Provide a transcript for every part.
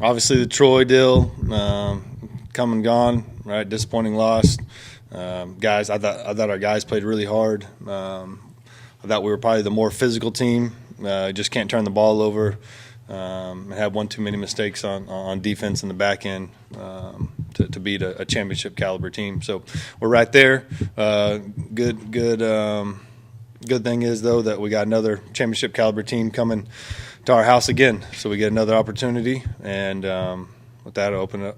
Obviously, the Troy deal, come and gone, right? Disappointing loss. Guys, I thought our guys played really hard. I thought we were probably the more physical team. Just can't turn the ball over. And had one too many mistakes on defense in the back end to beat a championship caliber team. So we're right there. Good thing is though that we got another championship caliber team coming to our house again, so we get another opportunity. And with that, I'll open it up.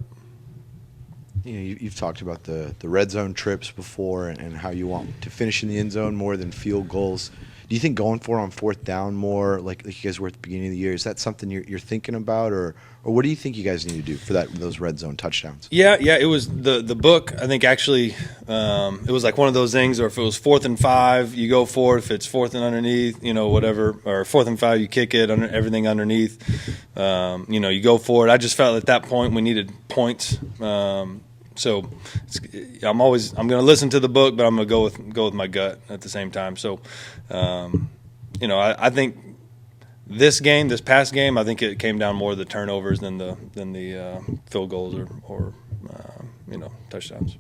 You've talked about the red zone trips before and how you want to finish in the end zone more than field goals. Do you think going for it on fourth down more, like you guys were at the beginning of the year, is that something you're thinking about, or what do you think you guys need to do for those red zone touchdowns? Yeah, it was the book. I think actually it was like one of those things, or if it was 4th and 5, you go for it. If it's 4th and underneath, whatever, or 4th and 5, you kick it, everything underneath. You go for it. I just felt at that point we needed points. So I'm going to listen to the book, but I'm going to go with my gut at the same time. So, I think this past game, I think it came down more to the turnovers than the field goals or touchdowns.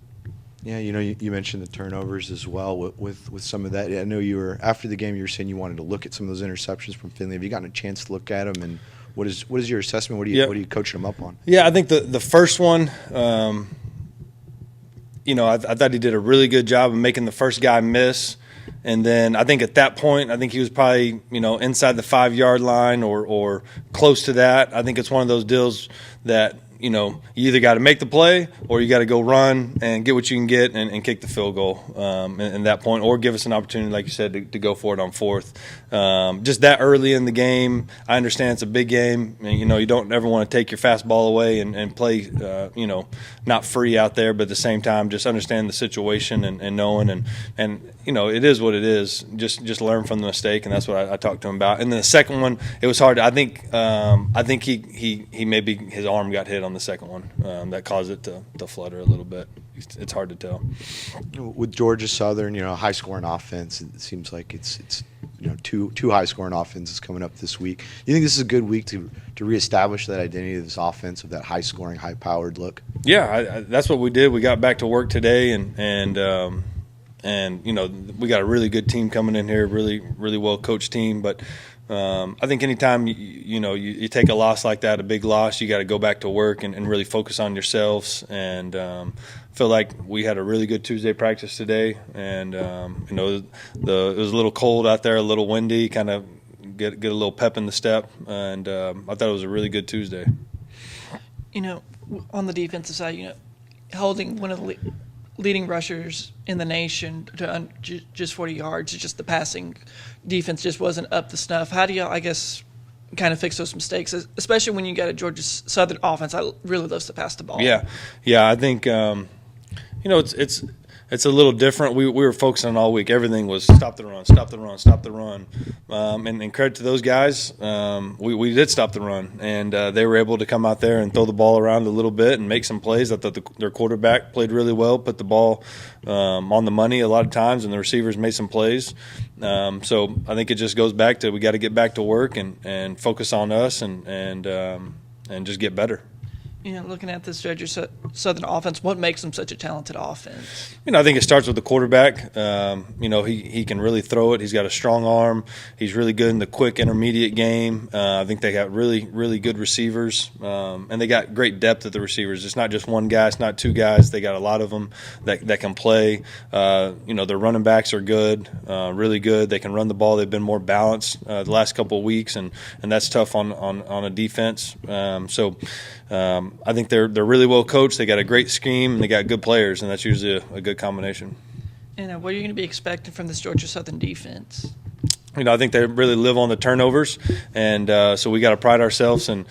Yeah, you mentioned the turnovers as well with some of that. I know after the game you were saying you wanted to look at some of those interceptions from Finley. Have you gotten a chance to look at them, and what is your assessment? What are you coaching them up on? Yeah, I think the first one. I thought he did a really good job of making the first guy miss. And then I think at that point, I think he was probably, inside the 5-yard line or close to that. I think it's one of those deals that, you either got to make the play or you got to go run and get what you can get and kick the field goal in that point, or give us an opportunity, like you said, to go for it on 4th. Just that early in the game, I understand it's a big game. And, you don't ever want to take your fastball away and play, not free out there, but at the same time, just understand the situation and knowing and it is what it is. Just learn from the mistake, and that's what I talked to him about. And then the second one, it was hard. I think he maybe his arm got hit on the second one that caused it to flutter a little bit. It's hard to tell. With Georgia Southern, high scoring offense, it seems like it's two high scoring offenses coming up this week. Do you think this is a good week to reestablish that identity of this offense, of that high scoring, high powered look? Yeah, that's what we did. We got back to work today and we got a really good team coming in here, really really well coached team, but I think anytime you take a loss like that, a big loss, you got to go back to work and really focus on yourselves. And feel like we had a really good Tuesday practice today, and it was a little cold out there, a little windy, kind of get a little pep in the step, and I thought it was a really good Tuesday. On the defensive side, holding one of the leading rushers in the nation to just 40 yards. Just the passing defense just wasn't up to snuff. How do you, kind of fix those mistakes, especially when you got a Georgia Southern offense that really loves to pass the ball? Yeah, I think it's a little different. We were focusing on all week. Everything was stop the run, stop the run, stop the run. And credit to those guys, we did stop the run, and they were able to come out there and throw the ball around a little bit and make some plays. I thought their quarterback played really well, put the ball on the money a lot of times, and the receivers made some plays. So I think it just goes back to we got to get back to work and focus on us and just get better. Looking at this Georgia Southern offense, what makes them such a talented offense? I think it starts with the quarterback. He can really throw it. He's got a strong arm. He's really good in the quick intermediate game. I think they got really, really good receivers, and they got great depth at the receivers. It's not just one guy. It's not two guys. They got a lot of them that can play. Their running backs are good, really good. They can run the ball. They've been more balanced the last couple of weeks, and that's tough on a defense. I think they're really well coached. They got a great scheme, and they got good players, and that's usually a good combination. And what are you going to be expecting from this Georgia Southern defense? I think they really live on the turnovers, and so we got to pride ourselves and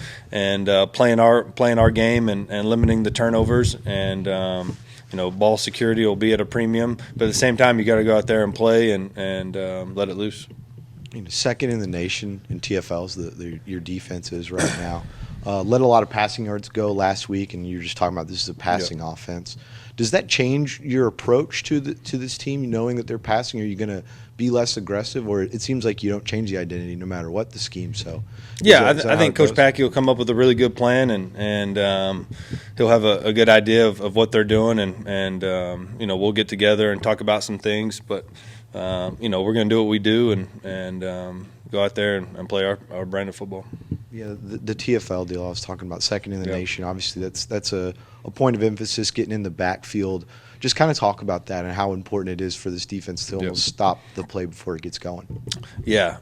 playing our game and limiting the turnovers. And ball security will be at a premium, but at the same time, you got to go out there and play and let it loose. Second in the nation in TFLs, your defense is right now. Let a lot of passing yards go last week, and you're just talking about this is a passing offense. Does that change your approach to this team, knowing that they're passing? Are you going to be less aggressive, or it seems like you don't change the identity no matter what the scheme? So, yeah, I think Coach Packey will come up with a really good plan, and he'll have a good idea of what they're doing, and we'll get together and talk about some things. But we're going to do what we do, and go out there and play our brand of football. Yeah, the TFL deal I was talking about, second in the nation. Obviously, that's a point of emphasis, getting in the backfield. Just kind of talk about that and how important it is for this defense to almost stop the play before it gets going. Yeah,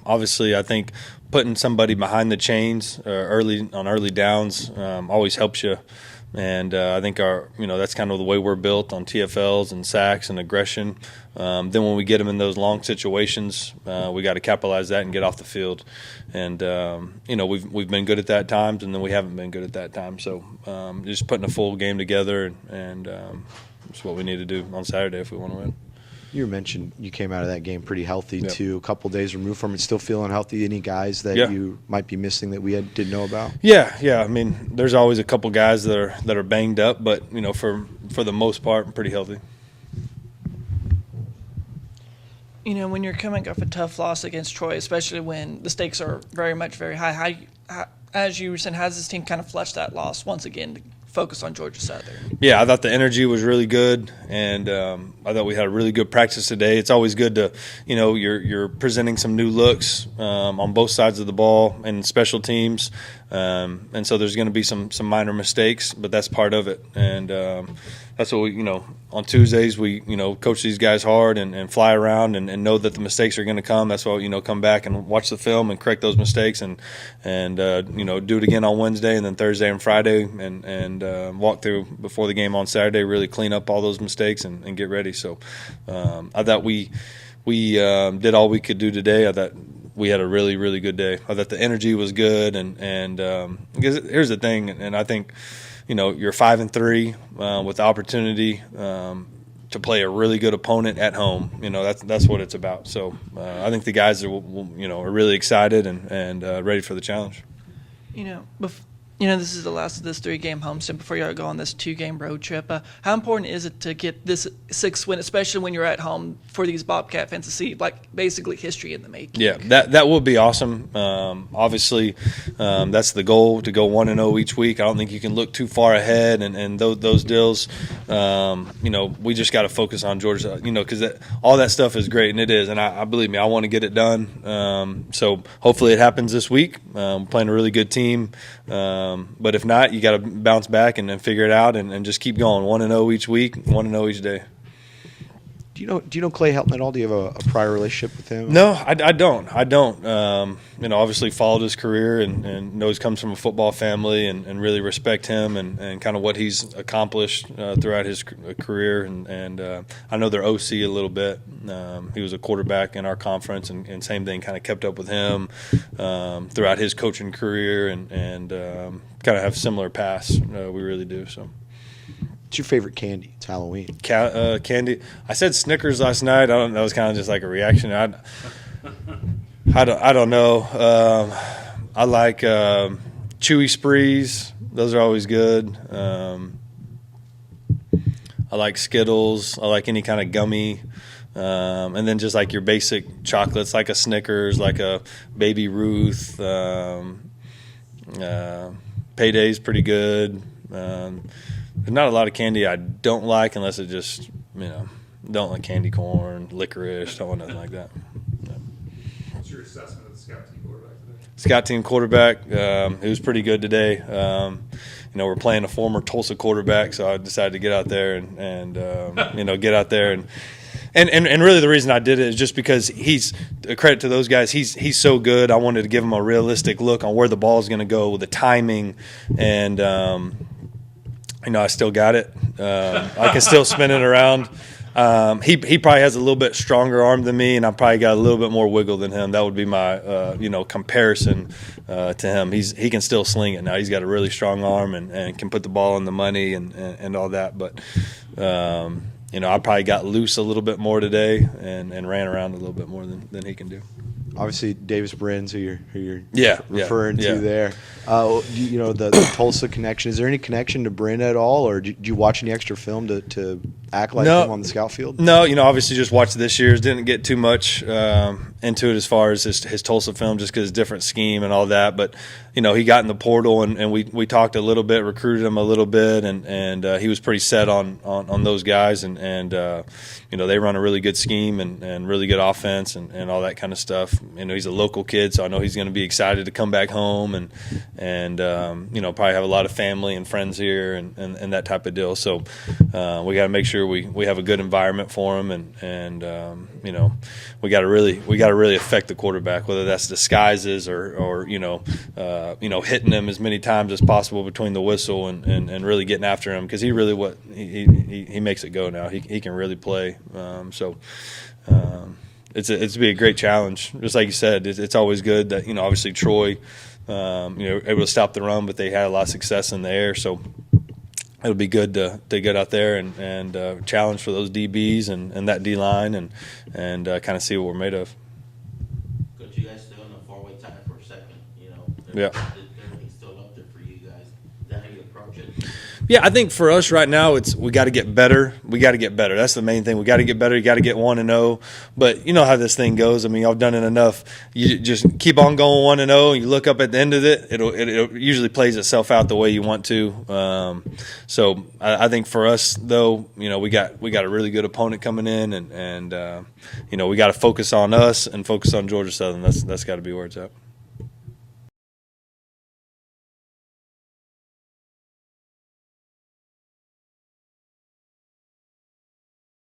obviously, I think putting somebody behind the chains early downs always helps you. And I think that's kind of the way we're built on TFLs and sacks and aggression. Then when we get them in those long situations, we got to capitalize that and get off the field. And we've been good at that times, and then we haven't been good at that time. So just putting a full game together, and it's what we need to do on Saturday if we want to win. You mentioned you came out of that game pretty healthy too. A couple days removed from it, still feeling healthy. Any guys that you might be missing that we didn't know about? Yeah. I mean, there's always a couple guys that are banged up, but for the most part, I'm pretty healthy. When you're coming off a tough loss against Troy, especially when the stakes are very high, how, as you were saying, how does this team kind of flush that loss once again to focus on Georgia Southern? Yeah, I thought the energy was really good, and I thought we had a really good practice today. It's always good to, you're presenting some new looks on both sides of the ball and special teams, and so there's going to be some minor mistakes, but that's part of it. And that's what we, on Tuesdays we, coach these guys hard and fly around and know that the mistakes are going to come. That's why, come back and watch the film and correct those mistakes and do it again on Wednesday and then Thursday and Friday and walk through before the game on Saturday, really clean up all those mistakes and get ready. So I thought we did all we could do today. I thought we had a really, really good day. I thought the energy was good, and because here's the thing, and I think you're 5-3 with the opportunity to play a really good opponent at home. That's what it's about. So I think the guys are really excited and ready for the challenge. This is the last of this 3-game homestand before you go on this 2-game road trip. How important is it to get this 6th win, especially when you're at home, for these Bobcat fans to see, basically history in the making? Yeah, that would be awesome. Obviously, that's the goal, to go 1-0 each week. I don't think you can look too far ahead, and those deals, we just got to focus on Georgia, because all that stuff is great, and it is, and I believe me, I want to get it done. So hopefully it happens this week. We're playing a really good team. But if not, you got to bounce back and then figure it out and just keep going. 1-0 each week, 1-0 each day. Do you know Clay Helton at all? Do you have a prior relationship with him? No, I don't. Obviously followed his career and know he comes from a football family and really respect him and kind of what he's accomplished throughout his career. And I know their OC a little bit. He was a quarterback in our conference, and same thing, kind of kept up with him throughout his coaching career and kind of have similar paths. We really do. So. What's your favorite candy? It's Halloween. Candy. I said Snickers last night. That was kind of just like a reaction. I don't know. I like Chewy Sprees. Those are always good. I like Skittles. I like any kind of gummy. And then just like your basic chocolates, like a Snickers, like a Baby Ruth. Payday's pretty good. There's not a lot of candy I don't like, unless it just, don't like candy corn, licorice, don't want nothing like that. Yeah. What's your assessment of the scout team quarterback today? Scout team quarterback, it was pretty good today. We're playing a former Tulsa quarterback, so I decided to get out there and get out there and really the reason I did it is just because he's a credit to those guys. He's so good. I wanted to give him a realistic look on where the ball is going to go with the timing, and I still got it. I can still spin it around. He probably has a little bit stronger arm than me, and I probably got a little bit more wiggle than him. That would be my comparison to him. He can still sling it now. He's got a really strong arm and can put the ball in the money and all that. But I probably got loose a little bit more today and ran around a little bit more than he can do. Obviously, Davis Brin, who you're Yeah, referring to there. You know, the Tulsa connection. Is there any connection to Brin at all, or did you watch any extra film to act like No. him on the scout field? No, obviously just watched this year's. Didn't get too much into it as far as his Tulsa film, just because different scheme and all that. But he got in the portal, and we talked a little bit, recruited him a little bit, and he was pretty set on those guys, and they run a really good scheme and really good offense and all that kind of stuff. He's a local kid, so I know he's going to be excited to come back home and probably have a lot of family and friends here and that type of deal. So we got to make sure we have a good environment for him, and we got to really affect the quarterback, whether that's disguises or hitting him as many times as possible between the whistle and really getting after him, because he really he makes it go now. He can really play. It's be a great challenge. Just like you said, it's always good that obviously Troy able to stop the run, but they had a lot of success in the air. So it'll be good to get out there and challenge for those DBs and that D line and kind of see what we're made of. Coach, you guys still in the four-way tie for a second? Yeah. Everything's still up there for you guys. Is that how you approach it? Yeah, I think for us right now, we got to get better. We got to get better. That's the main thing. We got to get better. You got to get 1-0. But you know how this thing goes. I mean, I've done it enough. You just keep on going 1-0. You look up at the end of it. It usually plays itself out the way you want to. So I think for us though, we got a really good opponent coming in, and we got to focus on us and focus on Georgia Southern. That's got to be where it's at.